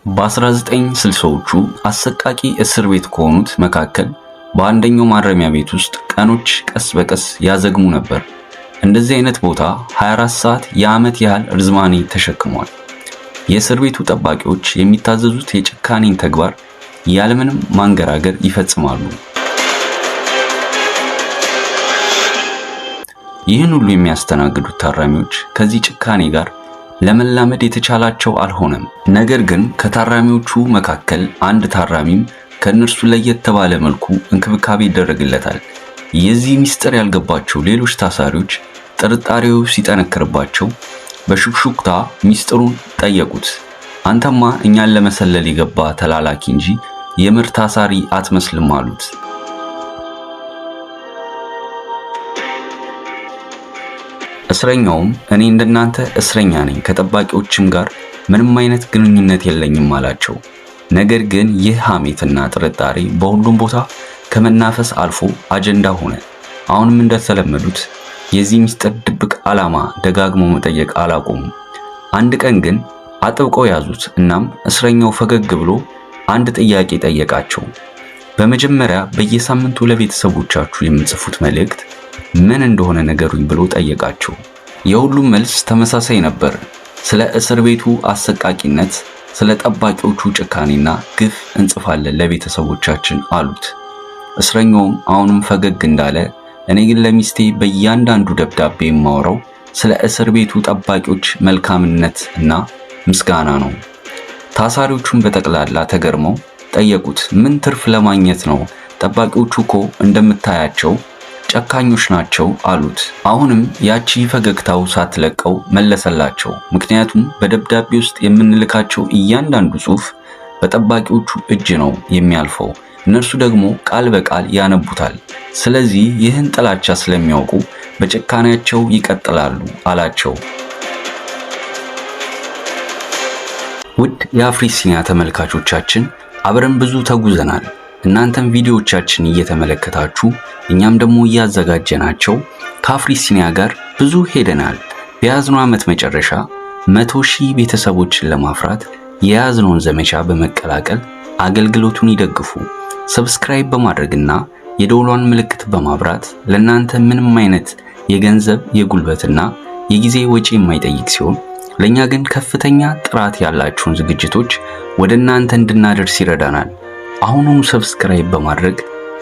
በ1960ዎቹ አሰቃቂ እስር ቤት ከሆኑት መካከል በአንደኛው ማረሚያ ቤት ውስጥ ቀኖች ቀስ በቀስ ያዘግሙ ነበር። እንደዚህ አይነት ቦታ 24 ሰዓት የዓመት ያህል ርዝማኔ ተሸክሟል። የእስር ቤቱ ጠባቂዎች የሚታዘዙት የጭካኔን ተግባር ያለምንም ማንገራገር ይፈጽማሉ። ይህን ሁሉ የሚያስተናግዱት ታራሚዎች ከዚህ ጭካኔ ጋር ለመላመድ የተቻላቸው አልሆነም። ነገር ግን ከታራሚዎቹ መካከል አንድ ታራሚም ከእነርሱ ለየት ባለ መልኩ እንክብካቤ ይደረግለታል። የዚህ ምስጢር ያልገባቸው ሌሎች ታሳሪዎች ጥርጣሬው ሲጠነክርባቸው በሹክሹክታ ምስጢሩን ጠየቁት። አንተማ እኛን ለመሰለል የገባ ተላላኪ እንጂ የምር ታሳሪ አትመስልም አሉት። እስረኛውም እኔ እንደናንተ እስረኛ ነኝ፣ ከጠባቂዎችም ጋር ምንም አይነት ግንኙነት የለኝም አላቸው። ነገር ግን ይህ ሐሜትና ጥርጣሬ በሁሉም ቦታ ከመናፈስ አልፎ አጀንዳ ሆነ። አሁንም እንደተለመዱት የዚህ ምስጢር ድብቅ ዓላማ ደጋግሞ መጠየቅ አላቆሙም። አንድ ቀን ግን አጥብቀው ያዙት። እናም እስረኛው ፈገግ ብሎ አንድ ጥያቄ ጠየቃቸው። በመጀመሪያ በየሳምንቱ ለቤተሰቦቻችሁ የምጽፉት መልእክት ምን እንደሆነ ነገሩኝ ብሎ ጠየቃቸው። የሁሉም መልስ ተመሳሳይ ነበር። ስለ እስር ቤቱ አሰቃቂነት፣ ስለ ጠባቂዎቹ ጭካኔና ግፍ እንጽፋለን ለቤተሰቦቻችን አሉት። እስረኛውም አሁንም ፈገግ እንዳለ እኔ ግን ለሚስቴ በእያንዳንዱ ደብዳቤ የማወራው ስለ እስር ቤቱ ጠባቂዎች መልካምነት እና ምስጋና ነው። ታሳሪዎቹን በጠቅላላ ተገርመው ጠየቁት፣ ምን ትርፍ ለማግኘት ነው? ጠባቂዎቹ እኮ እንደምታያቸው ጨካኞች ናቸው አሉት። አሁንም ያቺ ፈገግታው ሳትለቀው መለሰላቸው። ምክንያቱም በደብዳቤ ውስጥ የምንልካቸው እያንዳንዱ ጽሑፍ በጠባቂዎቹ እጅ ነው የሚያልፈው። እነርሱ ደግሞ ቃል በቃል ያነቡታል። ስለዚህ ይህን ጥላቻ ስለሚያውቁ በጭካኔያቸው ይቀጥላሉ አላቸው። ውድ የአፍሪሲኒያ ተመልካቾቻችን አብረን ብዙ ተጉዘናል። እናንተም ቪዲዮዎቻችን እየተመለከታችሁ እኛም ደግሞ እያዘጋጀናቸው ከአፍሪሲኒያ ጋር ብዙ ሄደናል። በያዝነው ዓመት መጨረሻ 100,000 ቤተሰቦችን ለማፍራት የያዝነውን ዘመቻ በመቀላቀል አገልግሎቱን ይደግፉ። ሰብስክራይብ በማድረግና የደወሏን ምልክት በማብራት ለእናንተ ምንም አይነት የገንዘብ የጉልበትና የጊዜ ወጪ የማይጠይቅ ሲሆን ለኛ ግን ከፍተኛ ጥራት ያላቸውን ዝግጅቶች ወደ እናንተ እንድናደርስ ይረዳናል። አሁኑኑ ሰብስክራይብ በማድረግ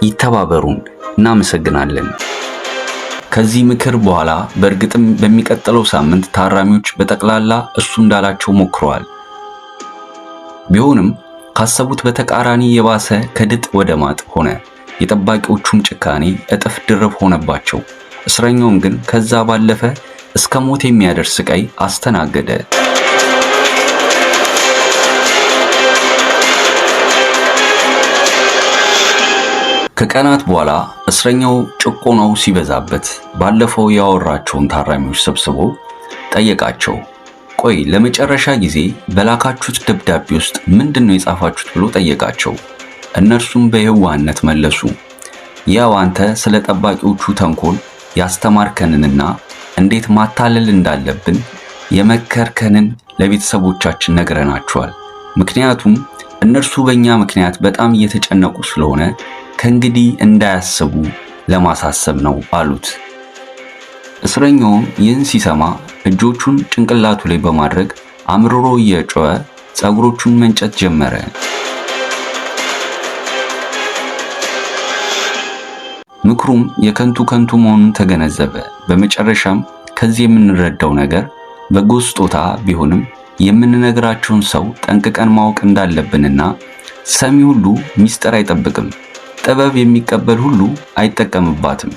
ይተባበሩን። እናመሰግናለን። ከዚህ ምክር በኋላ በእርግጥም በሚቀጥለው ሳምንት ታራሚዎች በጠቅላላ እሱ እንዳላቸው ሞክረዋል። ቢሆንም ካሰቡት በተቃራኒ የባሰ ከድጥ ወደ ማጥ ሆነ። የጠባቂዎቹም ጭካኔ እጥፍ ድርብ ሆነባቸው። እስረኛውም ግን ከዛ ባለፈ እስከ ሞት የሚያደርስ ስቃይ አስተናገደ። ከቀናት በኋላ እስረኛው ጭቆናው ሲበዛበት ባለፈው ያወራቸውን ታራሚዎች ሰብስቦ ጠየቃቸው። ቆይ ለመጨረሻ ጊዜ በላካችሁት ደብዳቤ ውስጥ ምንድነው የጻፋችሁት ብሎ ጠየቃቸው። እነርሱም በየዋህነት መለሱ፣ ያው አንተ ስለ ጠባቂዎቹ ተንኮል ያስተማርከንንና እንዴት ማታለል እንዳለብን የመከርከንን ለቤተሰቦቻችን ነግረናቸዋል። ምክንያቱም እነርሱ በእኛ ምክንያት በጣም እየተጨነቁ ስለሆነ ከእንግዲህ እንዳያስቡ ለማሳሰብ ነው አሉት። እስረኛውም ይህን ሲሰማ እጆቹን ጭንቅላቱ ላይ በማድረግ አምርሮ እየጮኸ ፀጉሮቹን መንጨት ጀመረ። ምክሩም የከንቱ መሆኑን ተገነዘበ። በመጨረሻም ከዚህ የምንረዳው ነገር በጎ ስጦታ ቢሆንም የምንነግራቸውን ሰው ጠንቅቀን ማወቅ እንዳለብንና ሰሚ ሁሉ ሚስጥር አይጠብቅም፣ ጥበብ የሚቀበል ሁሉ አይጠቀምባትም።